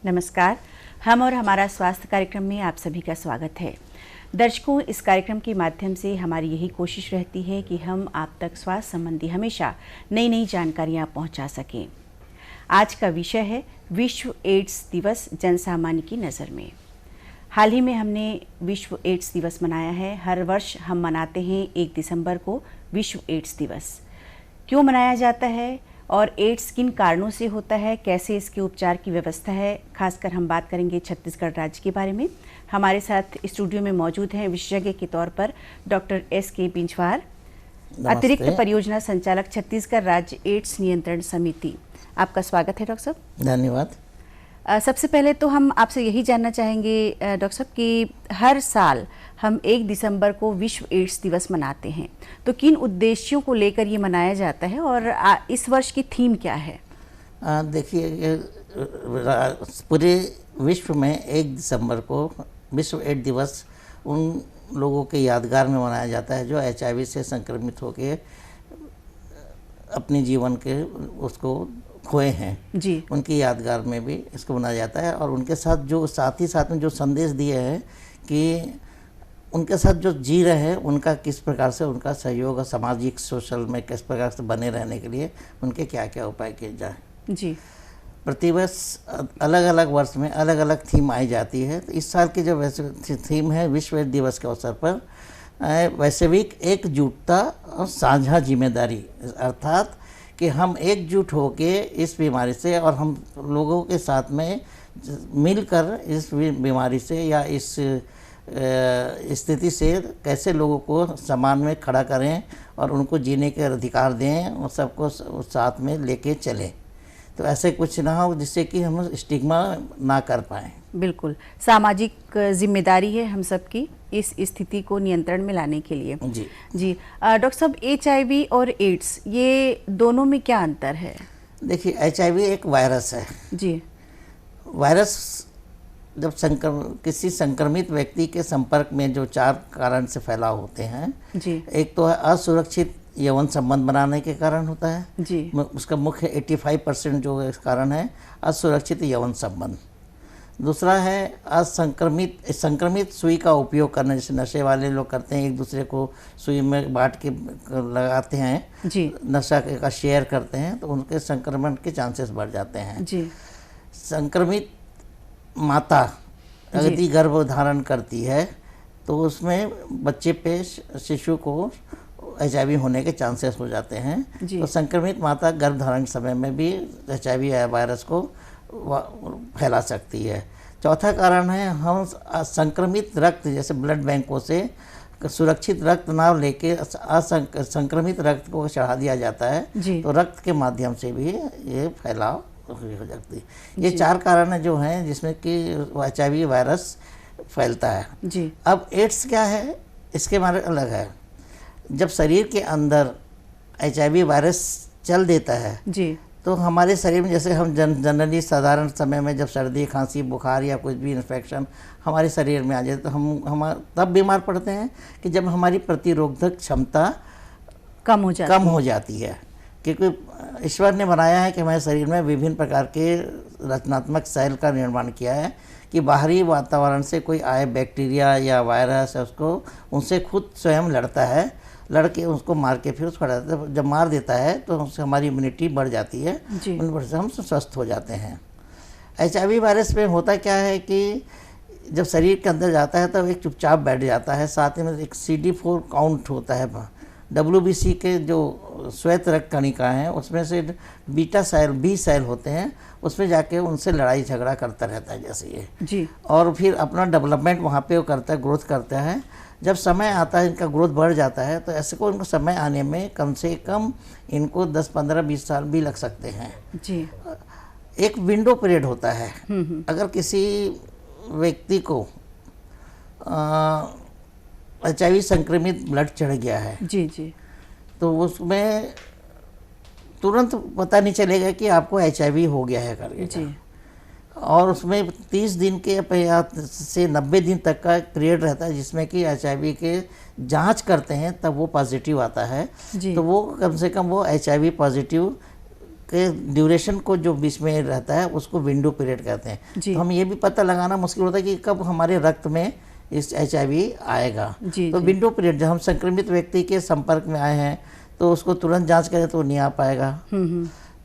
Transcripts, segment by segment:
नमस्कार। हम और हमारा स्वास्थ्य कार्यक्रम में आप सभी का स्वागत है। दर्शकों, इस कार्यक्रम के माध्यम से हमारी यही कोशिश रहती है कि हम आप तक स्वास्थ्य संबंधी हमेशा नई नई जानकारियाँ पहुँचा सकें। आज का विषय है विश्व एड्स दिवस जन सामान्य की नज़र में। हाल ही में हमने विश्व एड्स दिवस मनाया है। हर वर्ष हम मनाते हैं 1 दिसंबर को विश्व एड्स दिवस। क्यों मनाया जाता है और एड्स किन कारणों से होता है, कैसे इसके उपचार की व्यवस्था है, खासकर हम बात करेंगे छत्तीसगढ़ राज्य के बारे में। हमारे साथ स्टूडियो में मौजूद हैं विशेषज्ञ के तौर पर डॉक्टर S.K. बिंजवार, अतिरिक्त परियोजना संचालक छत्तीसगढ़ राज्य एड्स नियंत्रण समिति। आपका स्वागत है डॉक्टर साहब। धन्यवाद। सबसे पहले तो हम आपसे यही जानना चाहेंगे डॉक्टर साहब कि हर साल हम 1 दिसंबर को विश्व एड्स दिवस मनाते हैं, तो किन उद्देश्यों को लेकर ये मनाया जाता है और इस वर्ष की थीम क्या है? देखिए, पूरे विश्व में 1 दिसंबर को विश्व एड्स दिवस उन लोगों के यादगार में मनाया जाता है जो HIV से संक्रमित होकर अपने जीवन के उसको खोए हैं जी। उनकी यादगार में भी इसको मनाया जाता है। और उनके साथ साथ में जो संदेश दिए हैं कि उनके साथ जो जी रहे हैं उनका किस प्रकार से उनका सहयोग और सामाजिक सोशल में किस प्रकार से बने रहने के लिए उनके क्या क्या उपाय किए जाए। जी। प्रतिवर्ष अलग अलग वर्ष में अलग अलग थीम आई जाती है। तो इस साल की जो वैसे थीम है विश्व एड्स दिवस के अवसर पर वैश्विक एकजुटता और साझा जिम्मेदारी, अर्थात कि हम एकजुट होके इस बीमारी से और हम लोगों के साथ में मिलकर इस बीमारी से या इस स्थिति से कैसे लोगों को समाज में खड़ा करें और उनको जीने के अधिकार दें और सबको साथ में लेके चलें। तो ऐसे कुछ ना हो जिससे कि हम स्टिग्मा ना कर पाएँ। बिल्कुल, सामाजिक जिम्मेदारी है हम सबकी इस स्थिति को नियंत्रण में लाने के लिए। जी। डॉक्टर साहब, HIV और एड्स ये दोनों में क्या अंतर है? देखिए, HIV एक वायरस है। जी। वायरस जब किसी संक्रमित व्यक्ति के संपर्क में जो 4 कारण से फैलाव होते हैं जी। एक तो है असुरक्षित यौन संबंध बनाने के कारण होता है जी। उसका मुख्य 85% जो कारण है असुरक्षित यौन संबंध। दूसरा है संक्रमित सुई का उपयोग करना, जैसे नशे वाले लोग करते हैं, एक दूसरे को सुई में बांट के लगाते हैं जी। नशा का शेयर करते हैं तो उनके संक्रमण के चांसेस बढ़ जाते हैं जी। संक्रमित माता यदि गर्भ धारण करती है तो उसमें बच्चे पे शिशु को HIV होने के चांसेस हो जाते हैं। तो संक्रमित माता गर्भ धारण समय में भी HIV वायरस को फैला सकती है। चौथा कारण है हम संक्रमित रक्त, जैसे ब्लड बैंकों से सुरक्षित रक्त ना लेके संक्रमित रक्त को चढ़ा दिया जाता है तो रक्त के माध्यम से भी ये फैलाव हो जाती है। ये 4 कारण जो हैं जिसमें कि HIV वायरस फैलता है जी। अब एड्स क्या है, इसके बारे में अलग है। जब शरीर के अंदर HIV वायरस चल देता है जी तो हमारे शरीर में, जैसे हम जनरली साधारण समय में जब सर्दी खांसी बुखार या कुछ भी इन्फेक्शन हमारे शरीर में आ जाए तो हम तब बीमार पड़ते हैं कि जब हमारी प्रतिरोधक क्षमता कम हो जाती है। क्योंकि ईश्वर ने बनाया है कि हमारे शरीर में विभिन्न प्रकार के रचनात्मक सेल का निर्माण किया है कि बाहरी वातावरण से कोई आए बैक्टीरिया या वायरस है उसको उनसे खुद स्वयं लड़ता है, लड़के उसको मार के फिर उसको हटाता है। जब मार देता है तो उससे हमारी इम्यूनिटी बढ़ जाती है, उन पर से हम स्वस्थ हो जाते हैं। HIV वायरस में होता क्या है कि जब शरीर के अंदर जाता है तो एक चुपचाप बैठ जाता है, साथ ही में एक CD4 काउंट होता है। WBC के जो श्वेत रक्त कणिका हैं उसमें से बीटा सेल B सेल होते हैं, उसमें जाके उनसे लड़ाई झगड़ा करता रहता है जैसे ये जी। और फिर अपना डेवलपमेंट वहाँ पे वो करता है, ग्रोथ करता है। जब समय आता है इनका ग्रोथ बढ़ जाता है तो ऐसे को इनको समय आने में कम से कम इनको 10, 15, 20 साल भी लग सकते हैं जी। एक विंडो पीरियड होता है। अगर किसी व्यक्ति को HIV संक्रमित ब्लड चढ़ गया है जी जी तो उसमें तुरंत पता नहीं चलेगा कि आपको HIV हो गया है करके जी। और उसमें 30 दिन के से 90 दिन तक का पीरियड रहता है जिसमें कि HIV के जांच करते हैं तब वो पॉजिटिव आता है। तो वो कम से कम वो HIV पॉजिटिव के ड्यूरेशन को जो बीच में रहता है उसको विंडो पीरियड कहते हैं। तो हम ये भी पता लगाना मुश्किल होता है कि कब हमारे रक्त में इस HIV आएगा। तो विंडो पीरियड, जब हम संक्रमित व्यक्ति के संपर्क में आए हैं तो उसको तुरंत जांच करें तो नहीं आ पाएगा।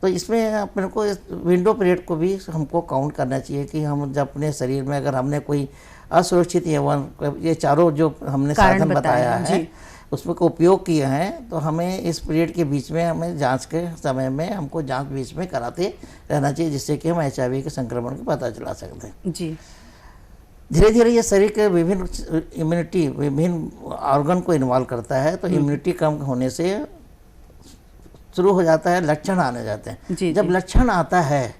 तो इसमें अपने को विंडो पीरियड को भी हमको काउंट करना चाहिए कि हम जब अपने शरीर में अगर हमने कोई असुरक्षित ये चारों जो हमने साधन बताया है उसमें को उपयोग किए हैं, तो हमें इस पीरियड के बीच में हमें जांच के समय में हमको जांच बीच में कराते रहना चाहिए, जिससे कि हम HIV के संक्रमण को पता चला सकते हैं। जी। धीरे धीरे ये शरीर के विभिन्न ऑर्गन को इन्वॉल्व करता है, तो इम्यूनिटी कम होने से शुरू हो जाता है, लक्षण आने जाते हैं। जब लक्षण आता है,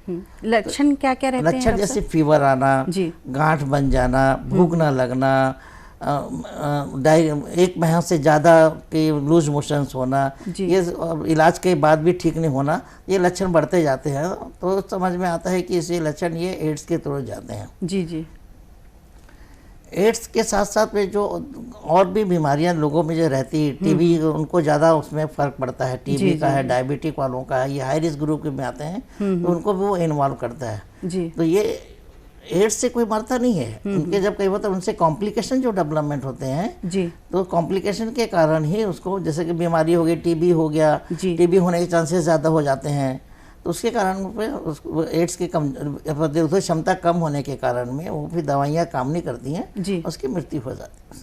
लक्षण क्या क्या रहते हैं? लक्षण जैसे फीवर आना, गांठ बन जाना, भूख न लगना, एक माह से ज़्यादा के लूज मोशंस होना, ये इलाज के बाद भी ठीक नहीं होना, ये लक्षण बढ़ते जाते हैं। तो समझ में आता है कि इसे लक्षण ये एड्स के थ्रू जाते हैं। जी। एड्स के साथ साथ में जो और भी बीमारियां लोगों में जो रहती है, टीबी, उनको ज़्यादा उसमें फ़र्क पड़ता है। टीबी का है, डायबिटिक वालों का है, ये हाई रिस्क ग्रुप में आते हैं, तो उनको भी वो इन्वॉल्व करता है। तो ये एड्स से कोई मरता नहीं है, उनके जब कई बार उनसे कॉम्प्लिकेशन जो डेवलपमेंट होते हैं जी, तो कॉम्प्लिकेशन के कारण ही उसको, जैसे कि बीमारी हो गई, टीबी हो गया, टीबी होने के चांसेस ज़्यादा हो जाते हैं, तो उसके कारण पे एड्स की प्रतिरोधक क्षमता कम होने के कारण में वो भी दवाइयाँ काम नहीं करती हैं, उसकी मृत्यु हो जाती है।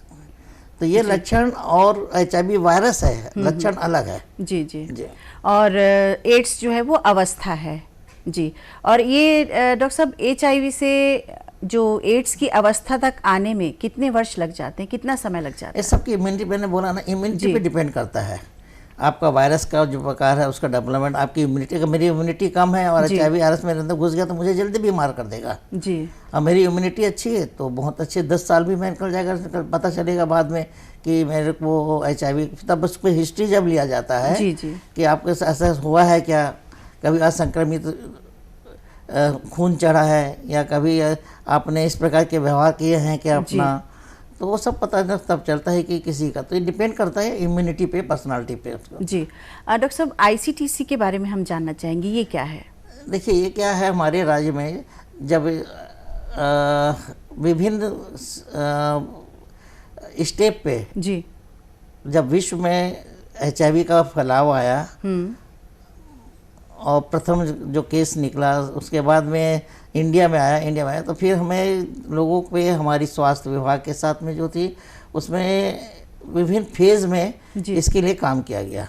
तो ये लक्षण और HIV वायरस है, लक्षण अलग है। जी। और एड्स जो है वो अवस्था है जी। और ये डॉक्टर साहब, HIV से जो एड्स की अवस्था तक आने में कितने वर्ष लग जाते हैं, कितना समय लग जाता है? इस सबकी इम्यूनिटी, मैंने बोला ना, इम्यूनिटी पे डिपेंड करता है। आपका वायरस का जो प्रकार है उसका डेवलपमेंट, आपकी इम्यूनिटी, अगर मेरी इम्यूनिटी कम है और HIV वायरस मेरे अंदर घुस गया तो मुझे जल्दी बीमार कर देगा जी। और मेरी इम्यूनिटी अच्छी है तो बहुत अच्छे 10 साल भी मैं निकल जाएगा, पता चलेगा बाद में कि मेरे को HIV, तब उसको हिस्ट्री जब लिया जाता है कि आपके ऐसा हुआ है क्या, कभी असंक्रमित खून चढ़ा है या कभी आपने इस प्रकार के व्यवहार किए हैं क्या अपना, तो वो सब पता तब चलता है कि किसी का। तो ये डिपेंड करता है इम्यूनिटी पे, पर्सनालिटी पे जी। डॉक्टर साहब, ICTC के बारे में हम जानना चाहेंगे, ये क्या है? देखिए, ये क्या है, हमारे राज्य में जब विभिन्न स्टेप पे जी, जब विश्व में HIV का फैलाव आया और प्रथम जो केस निकला, उसके बाद में इंडिया में आया, तो फिर हमें लोगों पे हमारी स्वास्थ्य विभाग के साथ में जो थी उसमें विभिन्न फेज़ में इसके लिए काम किया गया।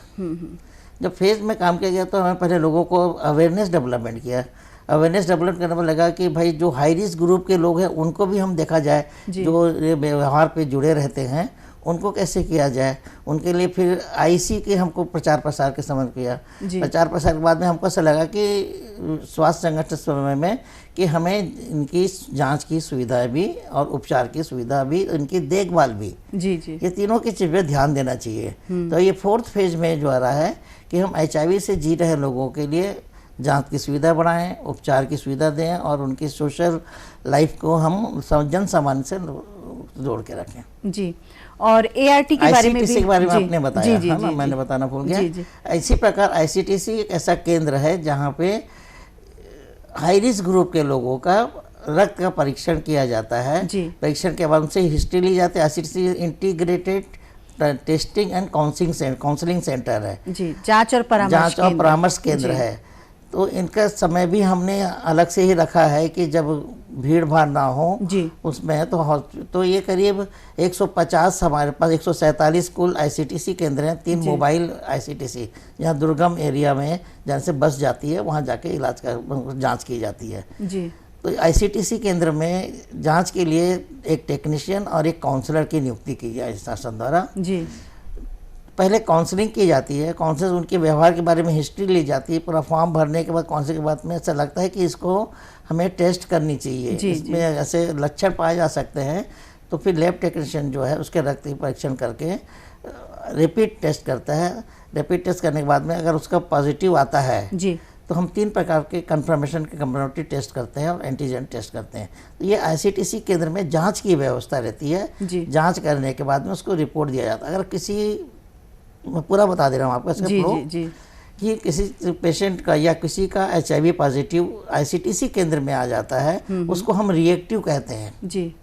जब फेज़ में काम किया गया तो हमें पहले लोगों को अवेयरनेस डेवलपमेंट किया। अवेयरनेस डेवलप करने में लगा कि भाई जो हाई रिस्क ग्रुप के लोग हैं उनको भी हम देखा जाए, जो व्यवहार पे जुड़े रहते हैं उनको कैसे किया जाए। उनके लिए फिर IC के हमको प्रचार प्रसार के समझ किया। प्रचार प्रसार के बाद में हमको ऐसा लगा कि स्वास्थ्य संगठन समय में कि हमें इनकी जांच की सुविधा भी और उपचार की सुविधा भी, इनकी देखभाल भी, ये तीनों की चीज़ पे ध्यान देना चाहिए। तो ये 4th फेज में जो आ रहा है कि हम HIV से जी रहे लोगों के लिए जांच की सुविधा बढ़ाएं, उपचार की सुविधा दें और उनकी सोशल लाइफ को हम जन सामान्य से जोड़ के रखें जी। और ART के बारे में भी, के बारे में आपने बताया है ना, मैंने बताना भूल गया। इसी प्रकार ICTC एक ऐसा केंद्र है जहाँ पे हाई रिस्क ग्रुप के लोगों का रक्त का परीक्षण किया जाता है। परीक्षण के बाद उनसे हिस्ट्री ली जाती है। ICTC integrated testing and counselling centre है जी, जांच और परामर्श केंद्र है। तो इनका समय भी हमने अलग से ही रखा है कि जब भीड़ भाड़ ना हो उसमें, तो ये करीब 150 हमारे पास 147 कुल ICTC केंद्र हैं। 3 मोबाइल ICTC जहाँ दुर्गम एरिया में जहाँ से बस जाती है वहाँ जाके इलाज का जांच की जाती है जी। तो ICTC केंद्र में जांच के लिए एक टेक्नीशियन और एक काउंसलर की नियुक्ति की जाए शासन द्वारा जी। पहले काउंसलिंग की जाती है, काउंसलर उनके व्यवहार के बारे में हिस्ट्री ली जाती है। पूरा फॉर्म भरने के बाद काउंसलिंग के बाद में ऐसा लगता है कि इसको हमें टेस्ट करनी चाहिए, इसमें ऐसे लक्षण पाए जा सकते हैं, तो फिर लैब टेक्नीशियन जो है उसके रक्त परीक्षण करके रिपीट टेस्ट करता है। रिपीट टेस्ट करने के बाद में अगर उसका पॉजिटिव आता है जी, तो हम 3 प्रकार के कंफर्मेशन के कंफर्मेटरी टेस्ट करते हैं और एंटीजन टेस्ट करते हैं। तो ये ICTC केंद्र में जाँच की व्यवस्था रहती है। जाँच करने के बाद में उसको रिपोर्ट दिया जाता है। अगर किसी, मैं पूरा बता दे रहा हूँ आपको इसका फ्लो, कि किसी पेशेंट का या किसी का HIV पॉजिटिव ICTC केंद्र में आ जाता है, उसको हम रिएक्टिव कहते हैं जी।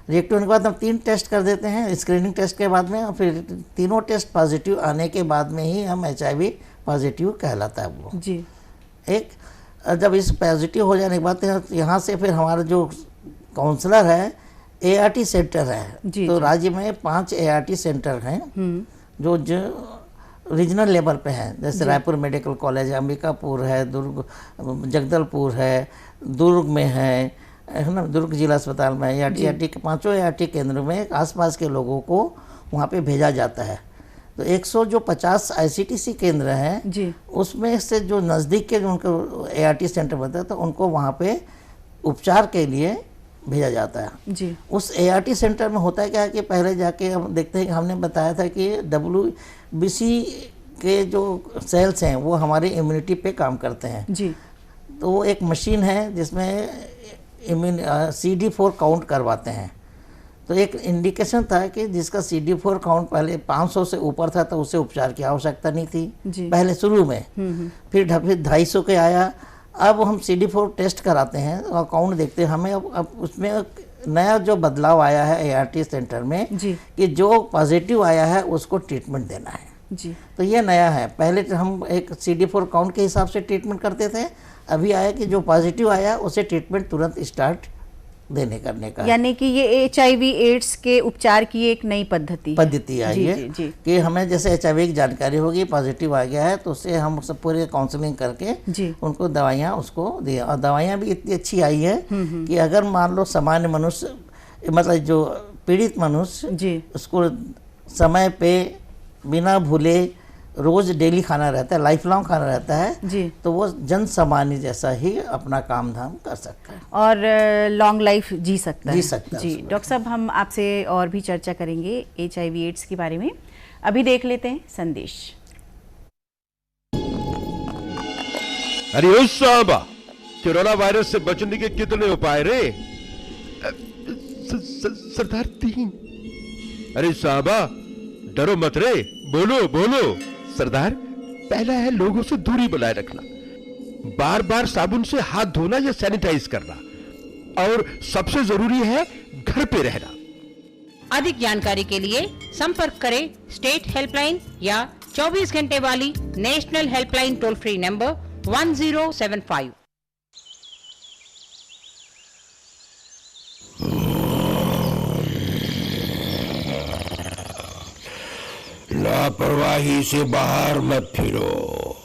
रिएक्टिव होने के बाद हम 3 टेस्ट कर देते हैं स्क्रीनिंग टेस्ट के बाद में, और फिर तीनों टेस्ट पॉजिटिव आने के बाद में ही हम HIV पॉजिटिव कहलाता है वो जी। एक जब इस पॉजिटिव हो जाने के बाद यहाँ से फिर हमारा जो काउंसलर है ART सेंटर है, तो राज्य में 5 ART सेंटर हैं जो रीजनल लेवल पे हैं, जैसे रायपुर मेडिकल कॉलेज है, अंबिकापुर है, दुर्ग जगदलपुर है, दुर्ग में है ना, दुर्ग जिला अस्पताल में ART के 5 ART केंद्रों में आसपास के लोगों को वहाँ पे भेजा जाता है। तो 150 ICTC केंद्र हैं, उसमें से जो नज़दीक के जो उनको ART सेंटर बनता है तो उनको वहाँ पे उपचार के लिए भेजा जाता है जी। उस ART सेंटर में होता है क्या कि पहले जाके हम देखते हैं कि हमने बताया था कि WBC के जो सेल्स हैं वो हमारे इम्यूनिटी पे काम करते हैं जी। तो वो एक मशीन है जिसमें CD4 काउंट करवाते हैं। तो एक इंडिकेशन था कि जिसका CD4 काउंट पहले 500 से ऊपर था तो उसे उपचार की आवश्यकता नहीं थी पहले शुरू में, फिर 250 के आया। अब हम CD4 टेस्ट कराते हैं और काउंट देखते हैं, हमें अब उसमें नया जो बदलाव आया है ART सेंटर में कि जो पॉजिटिव आया है उसको ट्रीटमेंट देना है जी। तो ये नया है, पहले तो हम एक CD4 काउंट के हिसाब से ट्रीटमेंट करते थे, अभी आया कि जो पॉजिटिव आया उसे ट्रीटमेंट तुरंत स्टार्ट देने करने का, यानी कि ये HIV एड्स के उपचार की एक नई पद्धति आई है कि हमें जैसे HIV की जानकारी होगी, पॉजिटिव आ गया है तो उससे हम सब पूरे काउंसलिंग करके उनको दवाइयाँ उसको दिए, और दवाइयाँ भी इतनी अच्छी आई है कि अगर मान लो सामान्य मनुष्य मतलब जो पीड़ित मनुष्य उसको समय पे बिना भूले रोज डेली खाना रहता है, लाइफ लॉन्ग खाना रहता है जी, तो वो जन सामान्य जैसा ही अपना काम धाम कर सकता है और लॉन्ग लाइफ जी सकता है जी। डॉक्टर साहब, हम आपसे और भी चर्चा करेंगे HIV एड्स के बारे में, अभी देख लेते हैं संदेश। अरे ओ साहबा, कोरोना वायरस से बचने के कितने उपाय रे? सरदार 3। अरे साहबा डरो मत रे, बोलो बोलो। सरदार, पहला है लोगों से दूरी बनाए रखना, बार बार साबुन से हाथ धोना या सैनिटाइज करना, और सबसे जरूरी है घर पे रहना। अधिक जानकारी के लिए संपर्क करें स्टेट हेल्पलाइन या 24 घंटे वाली national helpline toll free number 1075। लापरवाही से बाहर मत फिरो,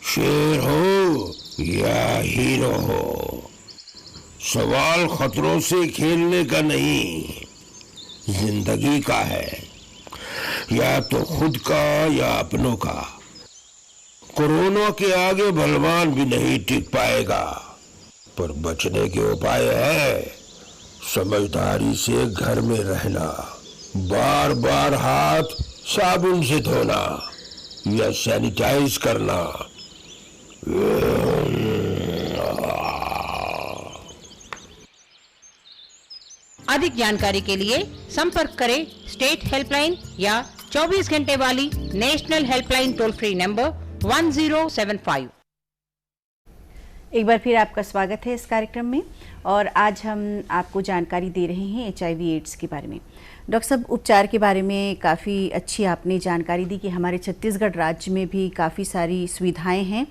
शेर हो या हीरो हो, सवाल खतरों से खेलने का नहीं, जिंदगी का है, या तो खुद का या अपनों का। कोरोना के आगे बलवान भी नहीं टिक पाएगा, पर बचने के उपाय है समझदारी से घर में रहना, बार बार हाथ साबुन से धोना या सैनिटाइज करना। अधिक जानकारी के लिए संपर्क करें स्टेट हेल्पलाइन या 24 घंटे वाली national helpline toll free number 1075। एक बार फिर आपका स्वागत है इस कार्यक्रम में, और आज हम आपको जानकारी दे रहे हैं HIV एड्स के बारे में। डॉक्टर साहब, उपचार के बारे में काफ़ी अच्छी आपने जानकारी दी कि हमारे छत्तीसगढ़ राज्य में भी काफ़ी सारी सुविधाएं हैं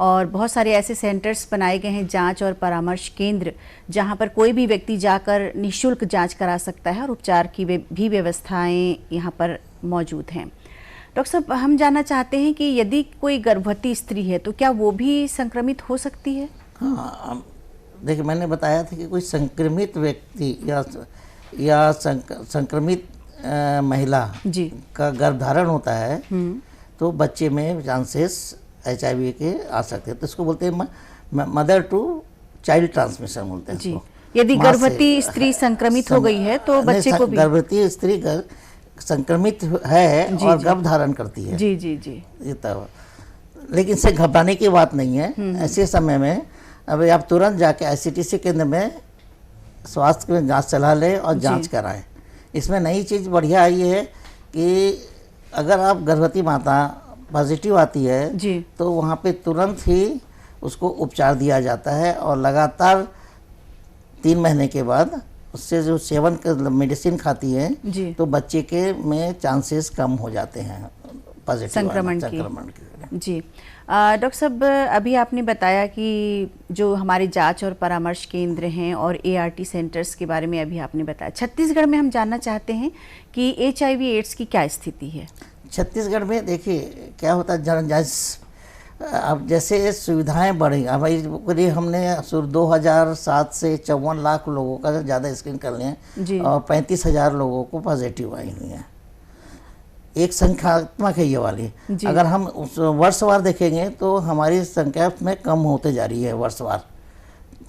और बहुत सारे ऐसे सेंटर्स बनाए गए हैं, जांच और परामर्श केंद्र, जहां पर कोई भी व्यक्ति जाकर निःशुल्क जांच करा सकता है और उपचार की भी व्यवस्थाएं यहां पर मौजूद हैं। डॉक्टर साहब, हम जानना चाहते हैं कि यदि कोई गर्भवती स्त्री है तो क्या वो भी संक्रमित हो सकती है? हाँ, देखिए मैंने बताया था कि कोई संक्रमित व्यक्ति या संक्रमित महिला का गर्भधारण होता है तो बच्चे में चांसेस HIV के आ सकते हैं, तो इसको बोलते हैं मदर टू चाइल्ड ट्रांसमिशन बोलते हैं इसको। यदि गर्भवती स्त्री संक्रमित हो गई है तो बच्चे को भी, गर्भवती स्त्री संक्रमित है और गर्भ धारण करती है जी जी जी, ये तो, लेकिन इससे घबराने की बात नहीं है। ऐसे समय में अभी आप तुरंत जाके ICTC केंद्र में स्वास्थ्य में जांच सलाह लें और जांच कराएं। इसमें नई चीज़ बढ़िया आई है कि अगर आप गर्भवती माता पॉजिटिव आती है जी, तो वहाँ पे तुरंत ही उसको उपचार दिया जाता है और लगातार 3 महीने के बाद उससे जो सेवन कर मेडिसिन खाती है जी, तो बच्चे के में चांसेस कम हो जाते हैं पॉजिटिव संक्रमण के। जी डॉक्टर साहब, अभी आपने बताया कि जो हमारे जांच और परामर्श केंद्र हैं और ART सेंटर्स के बारे में अभी आपने बताया। छत्तीसगढ़ में हम जानना चाहते हैं कि HIV एड्स की क्या स्थिति है। छत्तीसगढ़ में देखिए क्या होता है, अब जैसे सुविधाएं बढ़ी, अब भाई हमने 2007 से 54 लाख लोगों का ज़्यादा स्क्रीन कर लिए हैं और 35,000 लोगों को पॉजिटिव आई हुई है। एक संख्यात्मक है ये वाली। अगर हम वर्षवार देखेंगे तो हमारी संख्या में कम होते जा रही है वर्षवार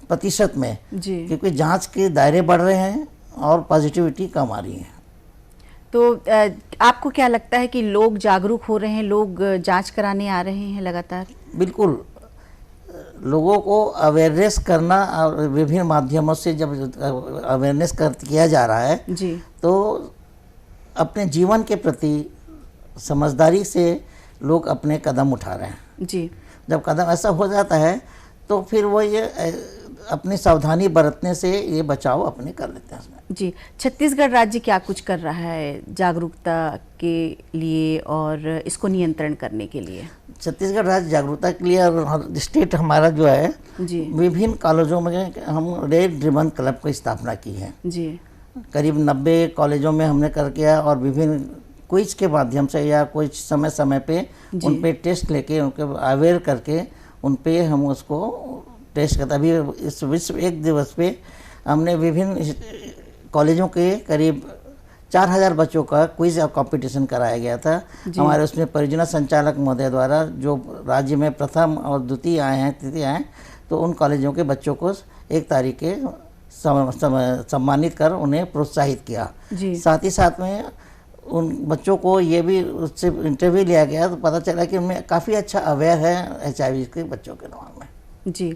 प्रतिशत में, क्योंकि जांच के दायरे बढ़ रहे हैं और पॉजिटिविटी कम आ रही है। तो आपको क्या लगता है कि लोग जागरूक हो रहे हैं, लोग जांच कराने आ रहे हैं लगातार? बिल्कुल, लोगों को अवेयरनेस करना और विभिन्न माध्यमों से जब अवेयरनेस किया जा रहा है जी, तो अपने जीवन के प्रति समझदारी से लोग अपने कदम उठा रहे हैं जी। जब कदम ऐसा हो जाता है तो फिर वो ये अपनी सावधानी बरतने से ये बचाव अपने कर लेते हैं जी। छत्तीसगढ़ राज्य क्या कुछ कर रहा है जागरूकता के लिए और इसको नियंत्रण करने के लिए? छत्तीसगढ़ राज्य जागरूकता के लिए और स्टेट हमारा जो है जी, विभिन्न कॉलेजों में हम रेड रिबन क्लब की स्थापना की है जी। करीब 90 कॉलेजों में हमने कर किया और विभिन्न क्विज के माध्यम से या कुछ समय समय पे उन पे टेस्ट लेके उनके अवेयर करके उन पे हम उसको टेस्ट करते। अभी इस विश्व एक दिवस पे हमने विभिन्न कॉलेजों के करीब 4000 बच्चों का क्विज और कंपटीशन कराया गया था हमारे उसमें परियोजना संचालक महोदय द्वारा, जो राज्य में प्रथम और द्वितीय आए हैं, तृतीय आए, तो उन कॉलेजों के बच्चों को 1 तारीख के सम्मानित कर उन्हें प्रोत्साहित किया। साथ ही साथ में उन बच्चों को ये भी उससे इंटरव्यू लिया गया तो पता चला कि उनमें काफ़ी अच्छा अवेयर है HIV के बच्चों के नाम में जी।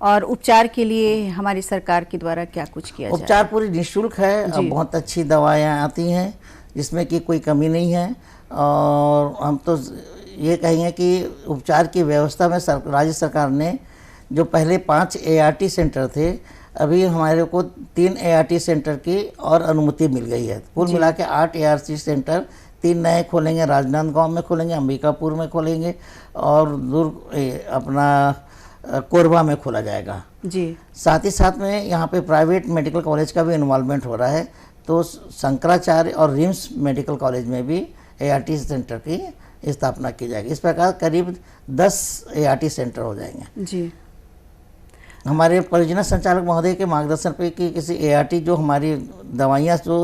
और उपचार के लिए हमारी सरकार के द्वारा क्या कुछ किया जाए? उपचार पूरी निःशुल्क है और बहुत अच्छी दवाएं आती हैं जिसमें कि कोई कमी नहीं है। और हम तो ये कहेंगे कि उपचार की व्यवस्था में राज्य सरकार ने जो पहले 5 ART सेंटर थे, अभी हमारे को 3 ART सेंटर की और अनुमति मिल गई है। कुल मिला के 8 ART सेंटर, 3 नए खोलेंगे, राजनांदगांव में खोलेंगे, अंबिकापुर में खोलेंगे और दुर्ग अपना कोरबा में खोला जाएगा जी। साथ ही साथ में यहाँ पे प्राइवेट मेडिकल कॉलेज का भी इन्वॉल्वमेंट हो रहा है, तो शंकराचार्य और रिम्स मेडिकल कॉलेज में भी ART सेंटर की स्थापना की जाएगी। इस प्रकार करीब 10 ART सेंटर हो जाएंगे जी। हमारे परियोजना संचालक महोदय के मार्गदर्शन पे कि किसी ART जो हमारी दवाइयाँ जो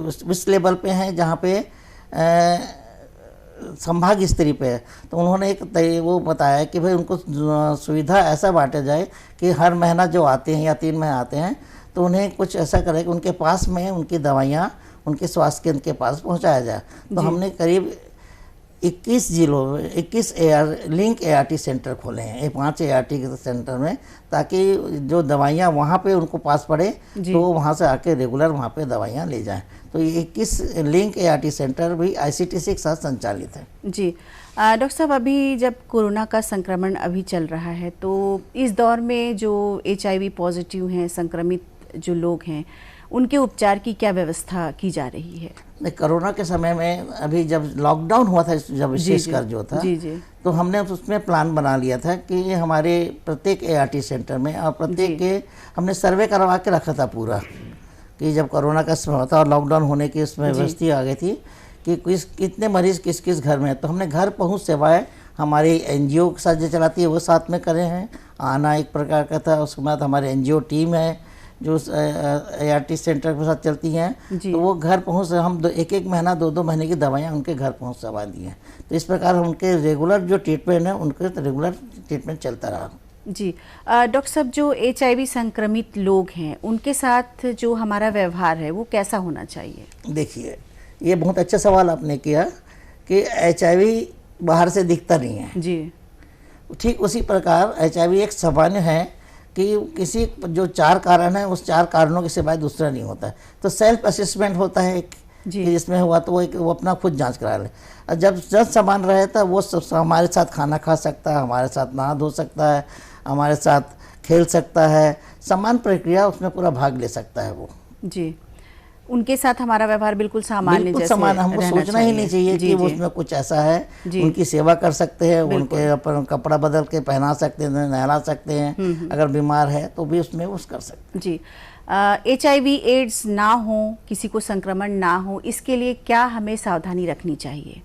उस लेवल पे हैं जहाँ पे संभाग स्तरीय पे है, तो उन्होंने एक वो बताया कि भाई उनको सुविधा ऐसा बांटा जाए कि हर महीना जो आते हैं या 3 महीने आते हैं तो उन्हें कुछ ऐसा करे कि उनके पास में उनकी दवाइयाँ उनके स्वास्थ्य केंद्र के पास पहुँचाया जाए। तो हमने करीब 21 जिलों में 21 लिंक ART सेंटर खोले हैं 5 ART के सेंटर में, ताकि जो दवाइयाँ वहाँ पे उनको पास पड़े तो वहाँ से आके रेगुलर वहाँ पे दवाइयाँ ले जाएं। तो ये 21 लिंक ART सेंटर भी ICTC के साथ संचालित है जी। डॉक्टर साहब, अभी जब कोरोना का संक्रमण अभी चल रहा है तो इस दौर में जो HIV पॉजिटिव हैं, संक्रमित जो लोग हैं, उनके उपचार की क्या व्यवस्था की जा रही है? कोरोना के समय में अभी जब लॉकडाउन हुआ था, जब विशेषकर जो था तो हमने उसमें प्लान बना लिया था कि हमारे प्रत्येक ART सेंटर में और प्रत्येक के हमने सर्वे करवा के रखा था पूरा, कि जब कोरोना का समय था और लॉकडाउन होने की उसमें व्यवस्था आ गई थी कि कितने मरीज किस किस घर में, तो हमने घर पहुँच सेवाएँ हमारी NGO के साथ जो चलाती है वो साथ में करे हैं। आना एक प्रकार का था, उसके बाद हमारे NGO टीम है जो ART सेंटर के साथ चलती हैं, तो वो घर पहुँच हम 1-1 महीना 2-2 महीने की दवाइयाँ उनके घर पहुँच करवा दी हैं। तो इस प्रकार उनके रेगुलर जो ट्रीटमेंट है उनके रेगुलर ट्रीटमेंट चलता रहा जी। डॉक्टर साहब, जो HIV संक्रमित लोग हैं उनके साथ जो हमारा व्यवहार है वो कैसा होना चाहिए? देखिए, ये बहुत अच्छा सवाल आपने किया कि HIV बाहर से दिखता नहीं है जी। ठीक उसी प्रकार HIV एक सामान्य है कि किसी जो 4 कारण है उस 4 कारणों के सिवाय दूसरा नहीं होता है। तो सेल्फ असेसमेंट होता है कि इसमें हुआ तो वो अपना खुद जांच करा ले। और जब सामान रहता है वो हमारे साथ खाना खा सकता है, हमारे साथ नहा धो सकता है, हमारे साथ खेल सकता है, समान प्रक्रिया उसमें पूरा भाग ले सकता है वो। जी, उनके साथ हमारा व्यवहार बिल्कुल सामान्य जैसे समान, हमको सोचना ही नहीं चाहिए कि वो उसमें कुछ ऐसा है। उनकी सेवा कर सकते हैं, उनके अपन कपड़ा बदल के पहना सकते हैं, नहला सकते हैं, अगर बीमार है तो भी उसमें वो कर सकते हैं। जी, HIV एड्स ना हो, किसी को संक्रमण ना हो, इसके लिए क्या हमें सावधानी रखनी चाहिए?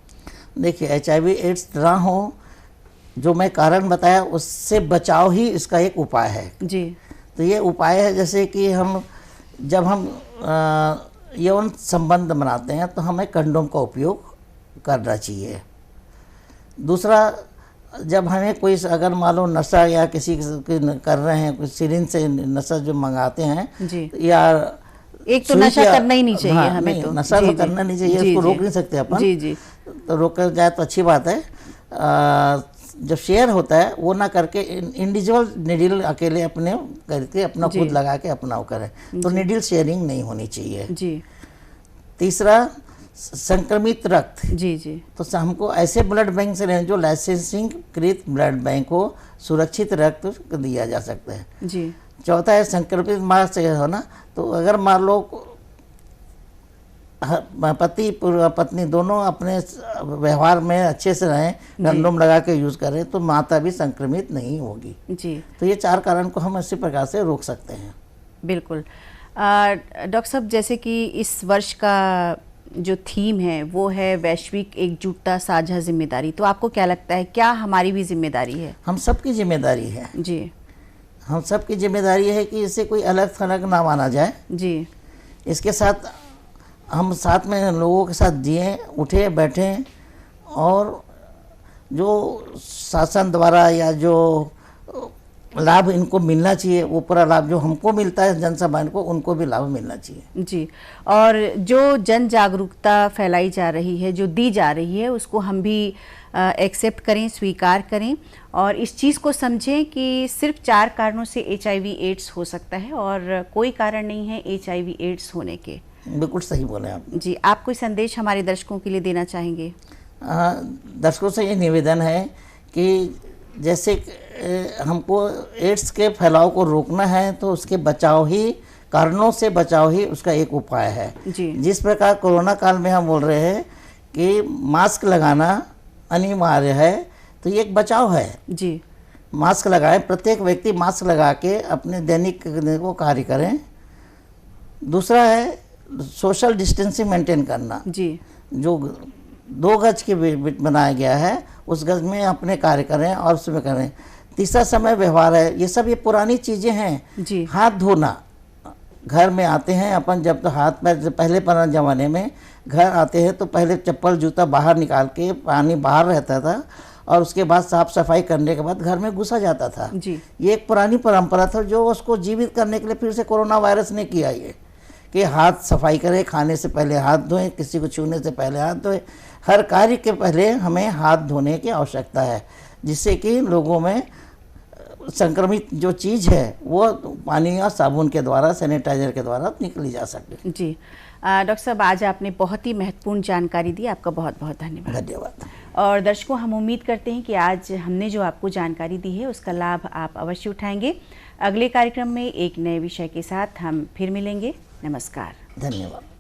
देखिए, HIV एड्स ना हो, जो मैं कारण बताया उससे बचाव ही इसका एक उपाय है। जी, तो ये उपाय है जैसे कि जब हम यौन संबंध बनाते हैं तो हमें कंडोम का उपयोग करना चाहिए। दूसरा, जब हमें कोई अगर मान लो नशा या किसी कर रहे हैं, कुछ सिरिंज से नशा जो मंगाते हैं या एक तो नशा करना ही नहीं चाहिए, हमें नहीं, तो नशा तो करना नहीं चाहिए, इसको रोक नहीं सकते अपन। जी जी, तो रोका जाए तो अच्छी बात है। जब शेयर होता है वो ना करके इंडिविजुअल निडिल अकेले अपने करके अपना खुद लगा के अपना करें, तो निडिल शेयरिंग नहीं होनी चाहिए। जी। तीसरा, संक्रमित रक्त। जी जी, तो हमको ऐसे ब्लड बैंक से लेना जो लाइसेंसिंग कृत ब्लड बैंक हो, सुरक्षित रक्त दिया जा सकता है। जी। चौथा है संक्रमित मार्ग से हो ना, तो अगर मान लो पति पत्नी दोनों अपने व्यवहार में अच्छे से रहें, कंडोम लगा के यूज करें, तो माता भी संक्रमित नहीं होगी। जी। तो ये 4 कारण को हम इसी प्रकार से रोक सकते हैं। बिल्कुल। डॉक्टर साहब, जैसे कि इस वर्ष का जो थीम है वो है वैश्विक एकजुटता साझा जिम्मेदारी, तो आपको क्या लगता है, क्या हमारी भी जिम्मेदारी है? हम सबकी जिम्मेदारी है जी, हम सबकी जिम्मेदारी है कि इसे कोई अलग थलग ना माना जाए। जी। इसके साथ हम साथ में लोगों के साथ जिए, उठे बैठे, और जो शासन द्वारा या जो लाभ इनको मिलना चाहिए वो पूरा लाभ जो हमको मिलता है जनसामान्य को, उनको भी लाभ मिलना चाहिए। जी, और जो जन जागरूकता फैलाई जा रही है, जो दी जा रही है, उसको हम भी एक्सेप्ट करें, स्वीकार करें, और इस चीज़ को समझें कि सिर्फ 4 कारणों से HIV एड्स हो सकता है और कोई कारण नहीं है HIV एड्स होने के। बिल्कुल सही बोले आप। जी, आप कोई संदेश हमारे दर्शकों के लिए देना चाहेंगे? दर्शकों से ये निवेदन है कि जैसे हमको एड्स के फैलाव को रोकना है तो उसके बचाव ही, कारणों से बचाव ही उसका एक उपाय है। जी। जिस प्रकार कोरोना काल में हम बोल रहे हैं कि मास्क लगाना अनिवार्य है, तो ये एक बचाव है। जी। मास्क लगाएं, प्रत्येक व्यक्ति मास्क लगा के अपने दैनिक को कार्य करें। दूसरा है सोशल डिस्टेंसिंग मेंटेन करना। जी। जो 2 गज के बनाया गया है उस गज में अपने कार्य करें और उसमें करें। तीसरा, समय व्यवहार है। ये सब ये पुरानी चीज़ें हैं। जी। हाथ धोना, घर में आते हैं अपन, जब तो हाथ पैर, पहले पुराने ज़माने में घर आते हैं तो पहले चप्पल जूता बाहर निकाल के, पानी बाहर रहता था और उसके बाद साफ सफाई करने के बाद घर में घुसा जाता था। जी। ये एक पुरानी परंपरा था जो उसको जीवित करने के लिए फिर से कोरोना वायरस ने किया ये, कि हाथ सफाई करें, खाने से पहले हाथ धोएं, किसी को छूने से पहले हाथ धोएं। हर कार्य के पहले हमें हाथ धोने की आवश्यकता है, जिससे कि लोगों में संक्रमित जो चीज़ है वो पानी और साबुन के द्वारा, सैनिटाइजर के द्वारा निकली जा सके। जी। डॉक्टर साहब, आज आपने बहुत ही महत्वपूर्ण जानकारी दी, आपका बहुत बहुत धन्यवाद। धन्यवाद। और दर्शकों, हम उम्मीद करते हैं कि आज हमने जो आपको जानकारी दी है उसका लाभ आप अवश्य उठाएंगे। अगले कार्यक्रम में एक नए विषय के साथ हम फिर मिलेंगे। नमस्कार। धन्यवाद।